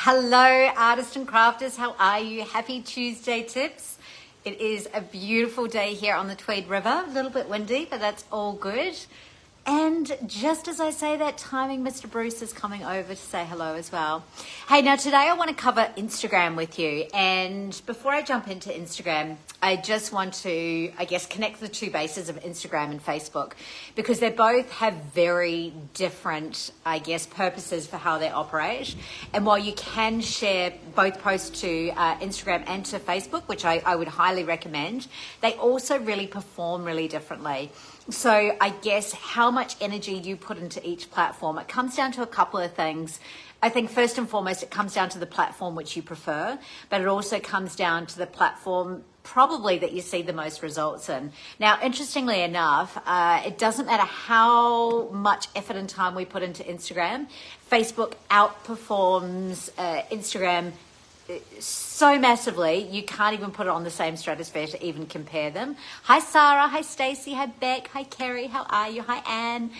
Hello, artists and crafters. How are you? Happy Tuesday tips. It is a beautiful day here on the Tweed River. A little bit windy, but that's all good. And just as I say that, timing, Mr. Bruce is coming over to say hello as well. Hey, now today I want to cover Instagram with you. And before I jump into Instagram, I just want to, connect the two bases of Instagram and Facebook because they both have very different, purposes for how they operate. And while you can share both posts to Instagram and to Facebook, which I would highly recommend, they also really perform really differently. So I guess how much energy you put into each platform, it comes down to a couple of things. I think first and foremost, it comes down to the platform which you prefer, but it also comes down to the platform probably that you see the most results in. Now, interestingly enough, it doesn't matter how much effort and time we put into Instagram, Facebook outperforms Instagram so massively, you can't even put it on the same stratosphere to even compare them. Hi, Sarah. Hi, Stacey. Hi, Beck. Hi, Kerry. How are you? Hi, Anne.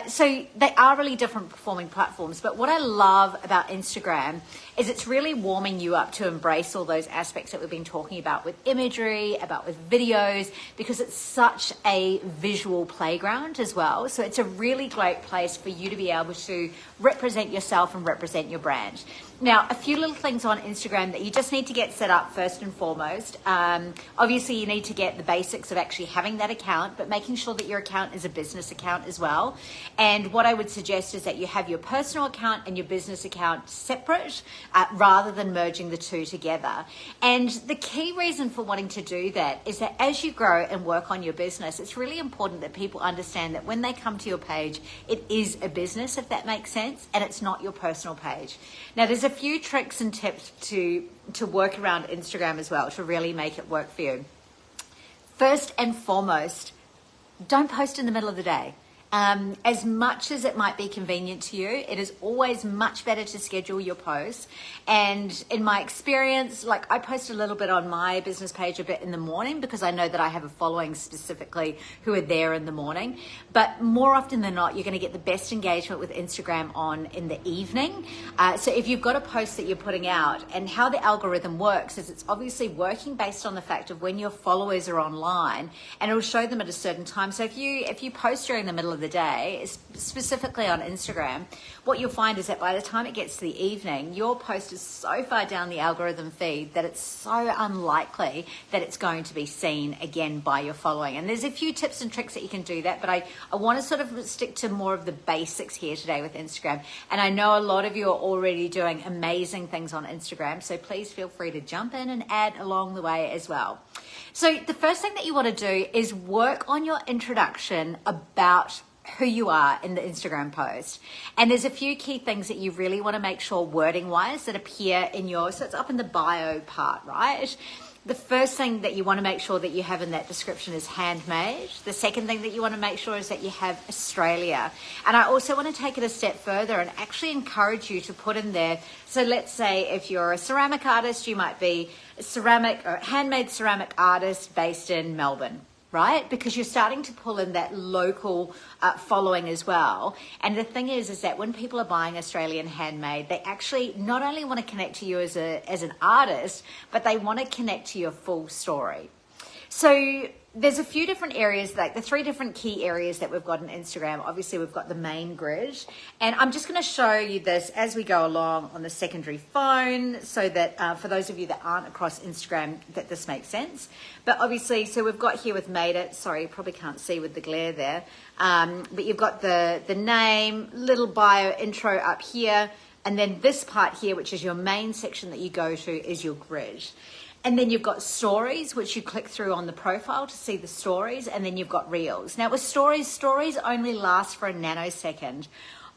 So they are really different performing platforms. But what I love about Instagram is it's really warming you up to embrace all those aspects that we've been talking about with imagery, about with videos, because it's such a visual playground as well. So it's a really great place for you to be able to represent yourself and represent your brand. Now, a few little things on Instagram that you just need to get set up first and foremost. Obviously, you need to get the basics of actually having that account, but making sure that your account is a business account as well. And what I would suggest is that you have your personal account and your business account separate rather than merging the two together. And the key reason for wanting to do that is that as you grow and work on your business, it's really important that people understand that when they come to your page, it is a business, if that makes sense, and it's not your personal page. Now, there's a few tricks and tips to work around Instagram as well to really make it work for you. First and foremost, don't post in the middle of the day. As much as it might be convenient to you, it is always much better to schedule your posts. And in my experience, I post a little bit on my business page a bit in the morning because I know that I have a following specifically who are there in the morning. But more often than not, you're going to get the best engagement with Instagram on in the evening. So if you've got a post that you're putting out, and how the algorithm works is it's obviously working based on the fact of when your followers are online, and it'll show them at a certain time. So if you post during the middle of the day, specifically on Instagram, what you'll find is that by the time it gets to the evening, your post is so far down the algorithm feed that it's so unlikely that it's going to be seen again by your following. And there's a few tips and tricks that you can do that, but I want to sort of stick to more of the basics here today with Instagram. And I know a lot of you are already doing amazing things on Instagram, so please feel free to jump in and add along the way as well. So the first thing that you want to do is work on your introduction about who you are in the Instagram post. And there's a few key things that you really want to make sure wording wise that appear in your, so it's up in the bio part, right? The first thing that you want to make sure that you have in that description is handmade. The second thing that you want to make sure is that you have Australia. And I also want to take it a step further and actually encourage you to put in there. So let's say if you're a ceramic artist, you might be a ceramic or handmade ceramic artist based in Melbourne, right? Because you're starting to pull in that local following as well. And the thing is that when people are buying Australian handmade, they actually not only want to connect to you as an artist, but they want to connect to your full story. So there's a few different areas, like the three different key areas that we've got on Instagram. Obviously, we've got the main grid. And I'm just going to show you this as we go along on the secondary phone so that for those of you that aren't across Instagram, that this makes sense. But obviously, so we've got here with Madeit. Sorry, you probably can't see with the glare there. But you've got the name, little bio intro up here. And then this part here, which is your main section that you go to, is your grid. And then you've got stories, which you click through on the profile to see the stories. And then you've got reels. Now with stories only last for a nanosecond.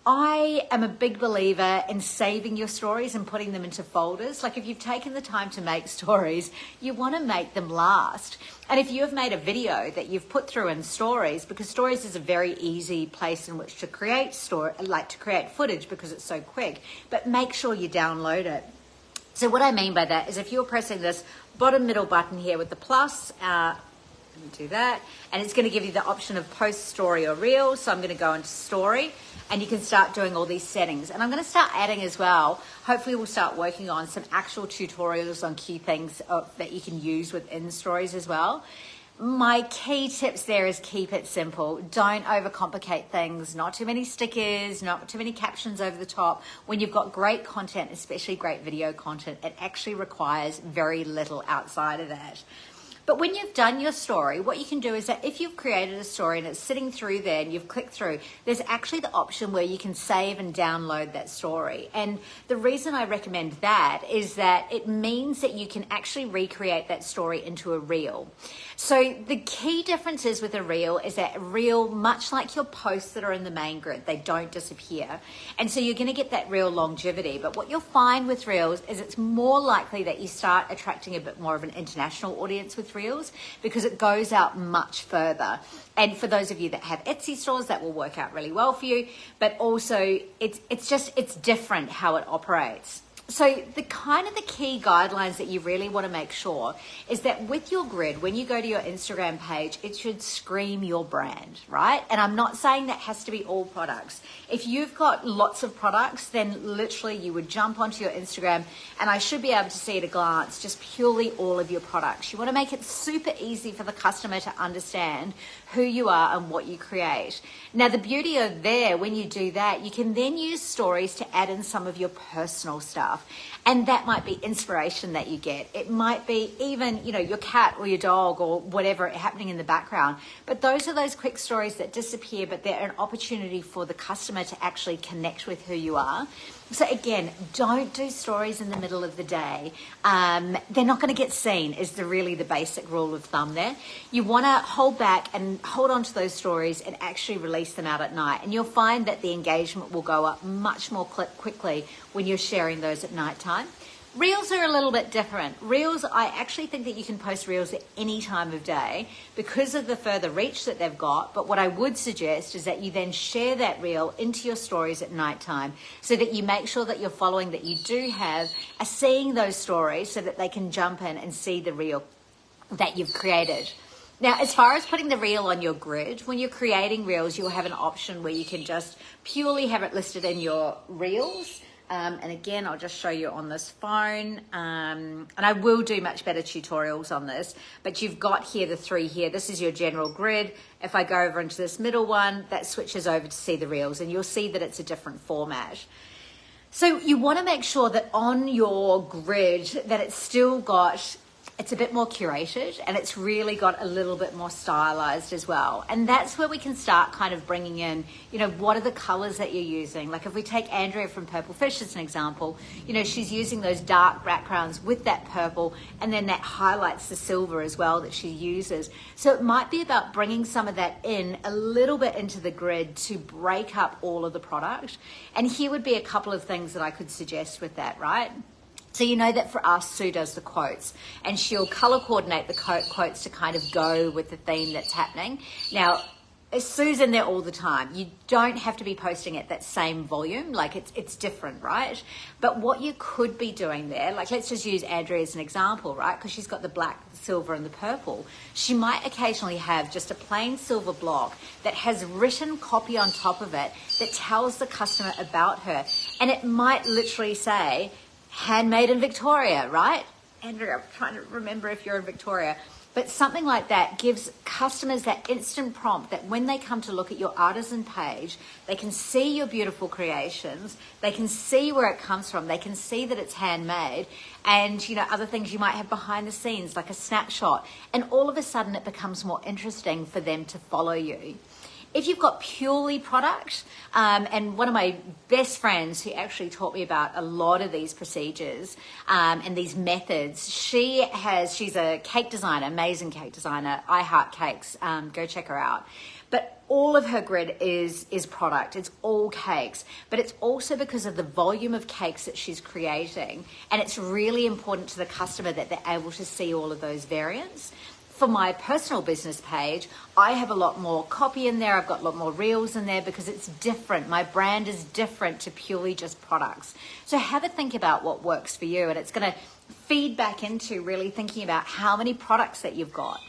I am a big believer in saving your stories and putting them into folders. Like if you've taken the time to make stories, you want to make them last. And if you have made a video that you've put through in stories, because stories is a very easy place in which to create create footage because it's so quick, but make sure you download it. So what I mean by that is if you're pressing this bottom middle button here with the plus, let me do that, and it's going to give you the option of post, story or reel. So I'm going to go into story. and you can start doing all these settings. And I'm going to start adding as well. Hopefully we'll start working on some actual tutorials on key things that you can use within stories as well. My key tips there is keep it simple. Don't overcomplicate things. Not too many stickers, not too many captions over the top. When you've got great content, especially great video content, it actually requires very little outside of that. But when you've done your story, what you can do is that if you've created a story and it's sitting through there and you've clicked through, there's actually the option where you can save and download that story. And the reason I recommend that is that it means that you can actually recreate that story into a reel. So the key difference is with a reel is that a reel, much like your posts that are in the main grid, they don't disappear. And so you're going to get that real longevity. But what you'll find with reels is it's more likely that you start attracting a bit more of an international audience with reels because it goes out much further. And for those of you that have Etsy stores, that will work out really well for you. But also it's different how it operates. So the key guidelines that you really want to make sure is that with your grid, when you go to your Instagram page, it should scream your brand, right? And I'm not saying that has to be all products. If you've got lots of products, then literally you would jump onto your Instagram and I should be able to see at a glance just purely all of your products. You want to make it super easy for the customer to understand who you are and what you create. Now, the beauty of there, when you do that, you can then use stories to add in some of your personal stuff. And that might be inspiration that you get. It might be even, your cat or your dog or whatever happening in the background. But those are those quick stories that disappear, but they're an opportunity for the customer to actually connect with who you are. So again, don't do stories in the middle of the day. They're not going to get seen is really the basic rule of thumb there. You want to hold back and hold on to those stories and actually release them out at night. And you'll find that the engagement will go up much more quickly when you're sharing those at nighttime. Reels are a little bit different. Reels, I actually think that you can post reels at any time of day because of the further reach that they've got. But what I would suggest is that you then share that reel into your stories at nighttime so that you make sure that your following that you do have are seeing those stories so that they can jump in and see the reel that you've created. Now, as far as putting the reel on your grid, when you're creating reels, you'll have an option where you can just purely have it listed in your reels. And again, I'll just show you on this phone. And I will do much better tutorials on this, but you've got here the 3 here. This is your general grid. If I go over into this middle one, that switches over to see the reels and you'll see that it's a different format. So you want to make sure that on your grid that it's a bit more curated and it's really got a little bit more stylized as well. And that's where we can start kind of bringing in, what are the colors that you're using? Like if we take Andrea from Purple Fish as an example, she's using those dark backgrounds with that purple and then that highlights the silver as well that she uses. So it might be about bringing some of that in a little bit into the grid to break up all of the product. And here would be a couple of things that I could suggest with that, right? So you know that for us, Sue does the quotes and she'll color coordinate the quotes to kind of go with the theme that's happening. Now, Sue's in there all the time. You don't have to be posting at that same volume. Like it's different, right? But what you could be doing there, like let's just use Andrea as an example, right? Because she's got the black, the silver and the purple. She might occasionally have just a plain silver block that has written copy on top of it that tells the customer about her. And it might literally say, handmade in Victoria, right? Andrea, I'm trying to remember if you're in Victoria. But something like that gives customers that instant prompt that when they come to look at your artisan page, they can see your beautiful creations, they can see where it comes from, they can see that it's handmade, and other things you might have behind the scenes, like a snapshot. And all of a sudden it becomes more interesting for them to follow you. If you've got purely product, and one of my best friends who actually taught me about a lot of these procedures and these methods, she's a cake designer, amazing cake designer, I Heart Cakes, go check her out. But all of her grid is product, it's all cakes, but it's also because of the volume of cakes that she's creating, and it's really important to the customer that they're able to see all of those variants. For my personal business page, I have a lot more copy in there. I've got a lot more reels in there because it's different. My brand is different to purely just products. So have a think about what works for you, and it's going to feed back into really thinking about how many products that you've got.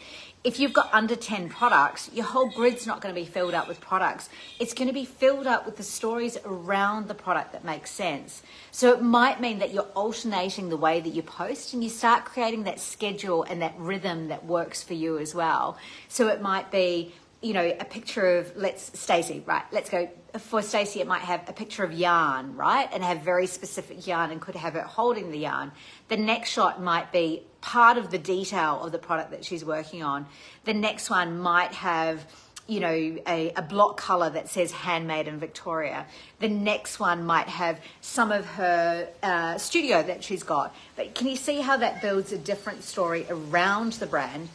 if you've got under 10 products, your whole grid's not going to be filled up with products. It's going to be filled up with the stories around the product that make sense. So it might mean that you're alternating the way that you post, and you start creating that schedule and that rhythm that works for you as well. So it might be, you know, a picture of, Stacey, right? Let's go. For Stacey, it might have a picture of yarn, right? And have very specific yarn, and could have her holding the yarn. The next shot might be part of the detail of the product that she's working on. The next one might have, you know, a block color that says Handmade in Victoria. The next one might have some of her studio that she's got. But can you see how that builds a different story around the brand?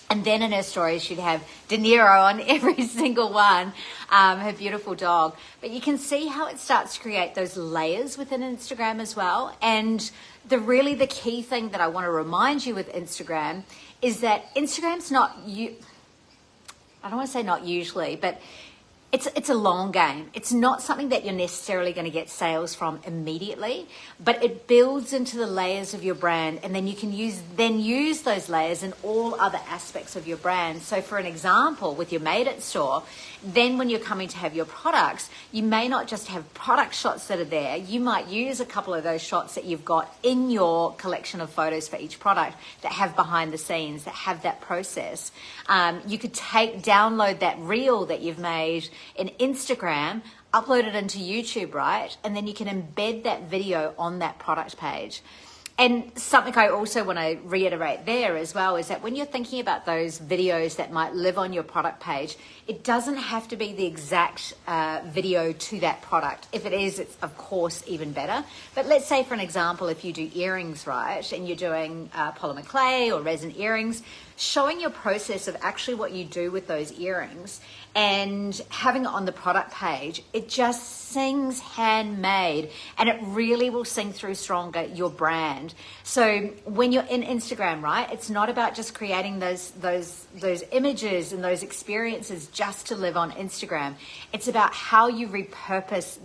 And then in her stories, she'd have De Niro on every single one, her beautiful dog. But you can see how it starts to create those layers within Instagram as well. And the key thing that I want to remind you with Instagram is that Instagram's not, I don't want to say not usually, but it's a long game. It's not something that you're necessarily going to get sales from immediately, but it builds into the layers of your brand, and then you can use those layers in all other aspects of your brand. So for an example, with your Madeit store, then when you're coming to have your products, you may not just have product shots that are there. You might use a couple of those shots that you've got in your collection of photos for each product that have behind the scenes, that have that process. You could download that reel that you've made in Instagram, upload it into YouTube, right? And then you can embed that video on that product page. And something I also want to reiterate there as well is that when you're thinking about those videos that might live on your product page, it doesn't have to be the exact video to that product. If it is, it's of course even better. But let's say, for an example, if you do earrings, right, and you're doing polymer clay or resin earrings, showing your process of actually what you do with those earrings and having it on the product page, it just sings handmade, and it really will sing through stronger your brand. So when you're in Instagram, right, it's not about just creating those images and those experiences just to live on Instagram. It's about how you repurpose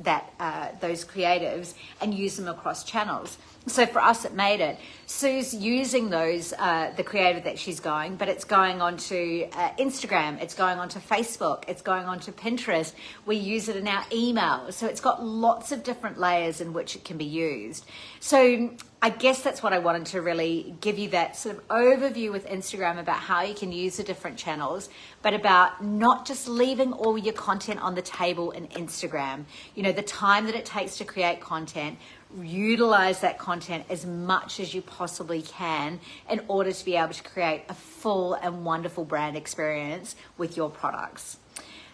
those creatives and use them across channels. So for us at Madeit, Sue's using those, the creative that she's going, but it's going onto Instagram, it's going onto Facebook, it's going onto Pinterest. We use it in our emails. So it's got lots of different layers in which it can be used. So I guess that's what I wanted to really give you, that sort of overview with Instagram about how you can use the different channels, but about not just leaving all your content on the table in Instagram. You know, the time that it takes to create content, utilize that content as much as you possibly can in order to be able to create a full and wonderful brand experience with your products.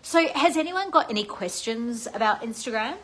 So has anyone got any questions about Instagram?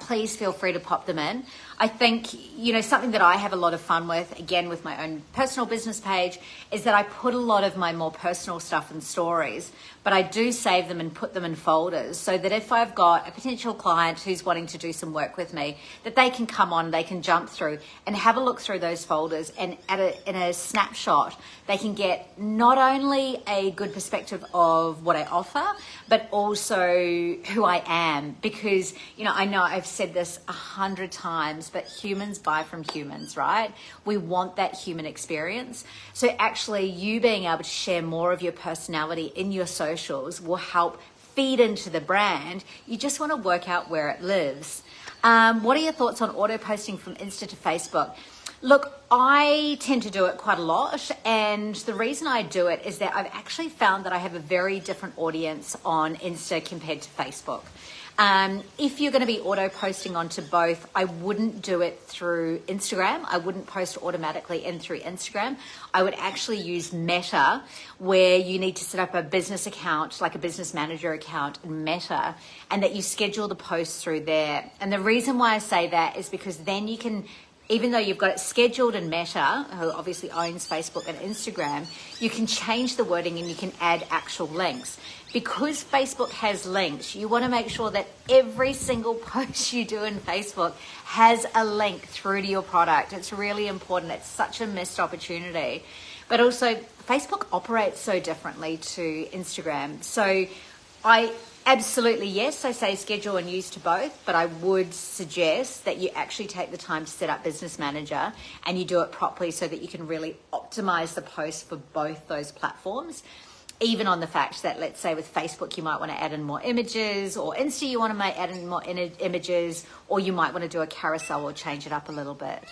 Please feel free to pop them in. I think, you know, something that I have a lot of fun with, again, with my own personal business page, is that I put a lot of my more personal stuff in stories, but I do save them and put them in folders so that if I've got a potential client who's wanting to do some work with me, that they can come on, they can jump through and have a look through those folders, and in a snapshot, they can get not only a good perspective of what I offer, but also who I am. Because, you know I've said this 100 times, but humans buy from humans, right? We want that human experience. So actually you being able to share more of your personality in your socials will help feed into the brand. You just want to work out where it lives. What are your thoughts on auto posting from Insta to Facebook? Look, I tend to do it quite a lot, and the reason I do it is that I've actually found that I have a very different audience on Insta compared to Facebook. If you're going to be auto posting onto both, I wouldn't do it through Instagram. I wouldn't post automatically in through Instagram. I would actually use Meta, where you need to set up a business account, like a business manager account in Meta, and that you schedule the posts through there. And the reason why I say that is because then you can, even though you've got it scheduled in Meta, who obviously owns Facebook and Instagram, you can change the wording and you can add actual links. Because Facebook has links, you want to make sure that every single post you do in Facebook has a link through to your product. It's really important. It's such a missed opportunity. But also, Facebook operates so differently to Instagram. So Absolutely, yes. I say schedule and use to both, but I would suggest that you actually take the time to set up Business Manager and you do it properly so that you can really optimize the post for both those platforms. Even on the fact that, let's say with Facebook, you might want to add in more images, or Insta, you want to add in more images, or you might want to do a carousel or change it up a little bit.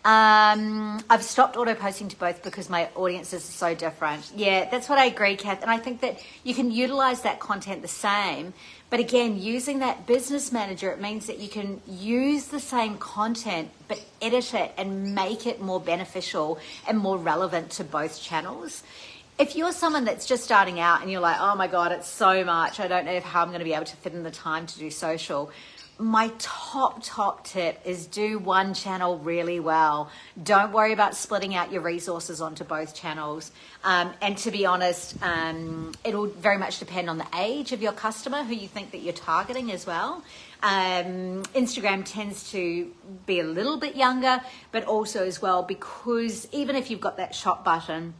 I've stopped auto posting to both because my audiences are so different. Yeah, that's what I agree, Kath. And I think that you can utilize that content the same. But again, using that Business Manager, it means that you can use the same content, but edit it and make it more beneficial and more relevant to both channels. If you're someone that's just starting out and you're like, oh my God, it's so much, I don't know how I'm going to be able to fit in the time to do social, my top tip is do one channel really well. Don't worry about splitting out your resources onto both channels. And to be honest, it'll very much depend on the age of your customer, who you think that you're targeting as well. Instagram tends to be a little bit younger, but also as well, because even if you've got that shop button,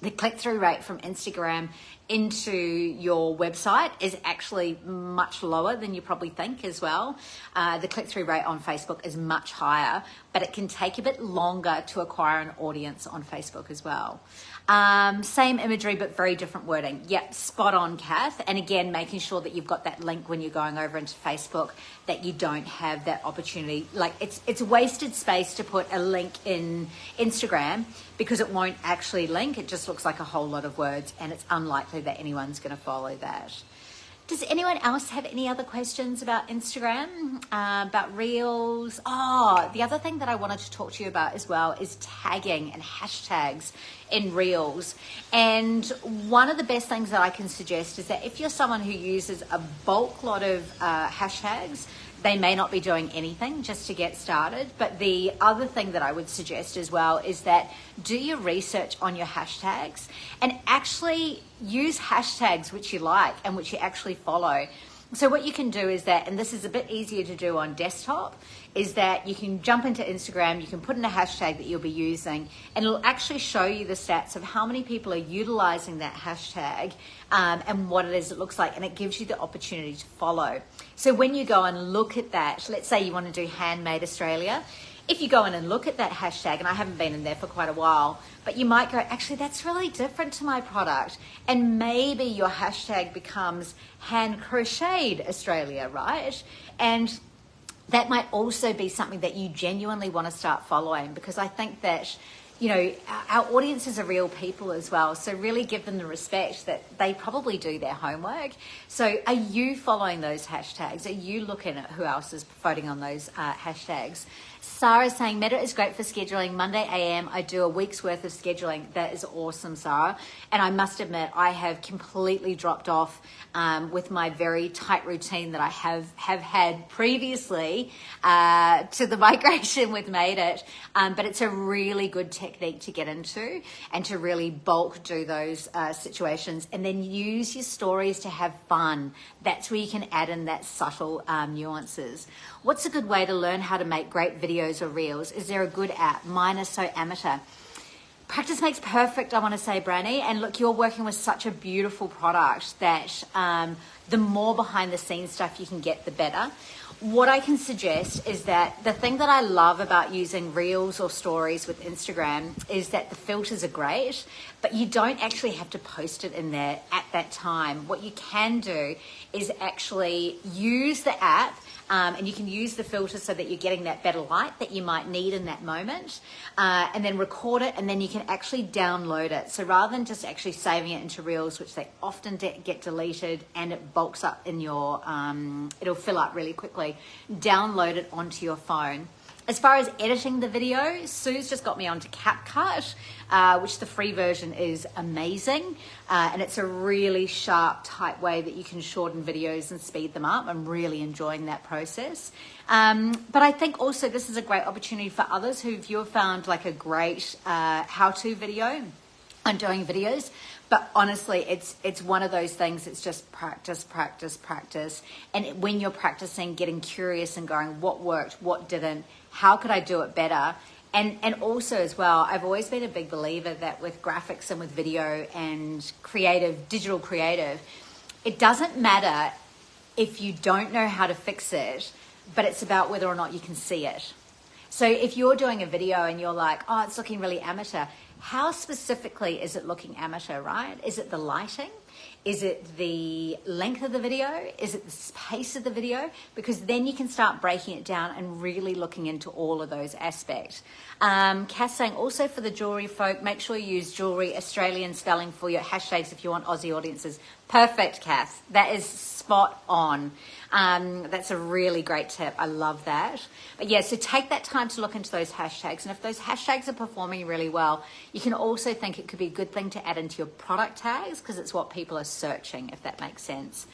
the click-through rate from Instagram into your website is actually much lower than you probably think as well. The click-through rate on Facebook is much higher, but it can take a bit longer to acquire an audience on Facebook as well. Same imagery, but very different wording. Yep, spot on, Kath. And again, making sure that you've got that link when you're going over into Facebook, that you don't have that opportunity. Like it's wasted space to put a link in Instagram because it won't actually link. It just looks like a whole lot of words, and it's unlikely that anyone's going to follow that. Does anyone else have any other questions about Instagram, about Reels? Oh, the other thing that I wanted to talk to you about as well is tagging and hashtags in Reels. And one of the best things that I can suggest is that if you're someone who uses a bulk lot of hashtags, they may not be doing anything just to get started. But the other thing that I would suggest as well is that do your research on your hashtags and actually use hashtags which you like and which you actually follow. So what you can do is that, and this is a bit easier to do on desktop, is that you can jump into Instagram, you can put in a hashtag that you'll be using, and it'll actually show you the stats of how many people are utilizing that hashtag and what it is it looks like, and it gives you the opportunity to follow. So when you go and look at that, let's say you want to do Handmade Australia, if you go in and look at that hashtag, and I haven't been in there for quite a while, but you might go, actually, that's really different to my product. And maybe your hashtag becomes hand crocheted Australia, right? And that might also be something that you genuinely want to start following, because I think that, you know, our audiences are real people as well. So really give them the respect that they probably do their homework. So are you following those hashtags? Are you looking at who else is voting on those hashtags? Sarah's saying, Meta is great for scheduling. Monday AM, I do a week's worth of scheduling. That is awesome, Sarah. And I must admit, I have completely dropped off with my very tight routine that I have had previously to the migration with Madeit. But it's a really good technique to get into and to really bulk do those situations, and then use your stories to have fun. That's where you can add in that subtle nuances. What's a good way to learn how to make great videos or reels? Is there a good app? Mine is so amateur. Practice makes perfect, I want to say, Branny. And look, you're working with such a beautiful product that the more behind the scenes stuff you can get, the better. What I can suggest is that the thing that I love about using Reels or Stories with Instagram is that the filters are great, but you don't actually have to post it in there at that time. What you can do is actually use the app, and you can use the filter so that you're getting that better light that you might need in that moment, and then record it, and then you can actually download it. So rather than just actually saving it into Reels, which they often get deleted and it bulks up in your, it'll fill up really quickly, download it onto your phone. As far as editing the video, Sue's just got me onto CapCut, which the free version is amazing. And it's a really sharp, tight way that you can shorten videos and speed them up. I'm really enjoying that process. But I think also this is a great opportunity for others who you've found like a great how-to video on doing videos. But honestly, it's one of those things, it's just practice, practice, practice. And when you're practicing, getting curious and going, what worked, what didn't, how could I do it better? And also as well, I've always been a big believer that with graphics and with video and digital creative, it doesn't matter if you don't know how to fix it, but it's about whether or not you can see it. So if you're doing a video and you're like, oh, it's looking really amateur, how specifically is it looking amateur, right? Is it the lighting? Is it the length of the video? Is it the pace of the video? Because then you can start breaking it down and really looking into all of those aspects. Cass saying, also for the jewelry folk, make sure you use jewelry Australian spelling for your hashtags if you want Aussie audiences. Perfect, Cass. That is spot on. That's a really great tip. I love that. But yeah, so take that time to look into those hashtags. And if those hashtags are performing really well, you can also think it could be a good thing to add into your product tags because it's what people are searching, if that makes sense.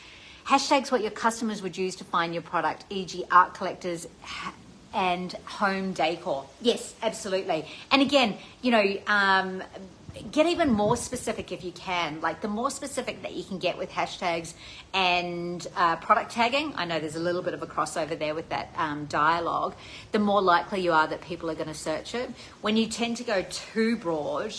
Hashtags what your customers would use to find your product, e.g. art collectors and home decor. Yes, absolutely. And again, you know, get even more specific if you can. Like the more specific that you can get with hashtags and product tagging, I know there's a little bit of a crossover there with that dialogue, the more likely you are that people are going to search it. When you tend to go too broad,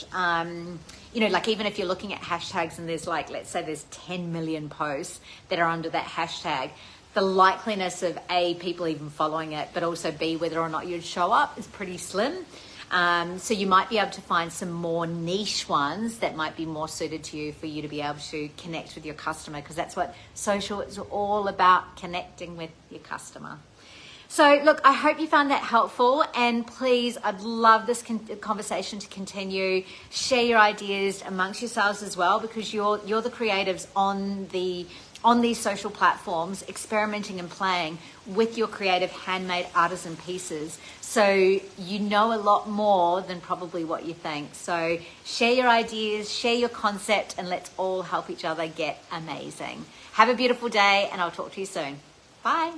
you know, like even if you're looking at hashtags and there's like, let's say there's 10 million posts that are under that hashtag, the likeliness of A, people even following it, but also B, whether or not you'd show up is pretty slim. So you might be able to find some more niche ones that might be more suited to you for you to be able to connect with your customer, because that's what social is all about, connecting with your customer. So look, I hope you found that helpful, and please, I'd love this conversation to continue. Share your ideas amongst yourselves as well, because you're the creatives on these social platforms, experimenting and playing with your creative handmade artisan pieces. So you know a lot more than probably what you think. So share your ideas, share your concept, and let's all help each other get amazing. Have a beautiful day, and I'll talk to you soon. Bye.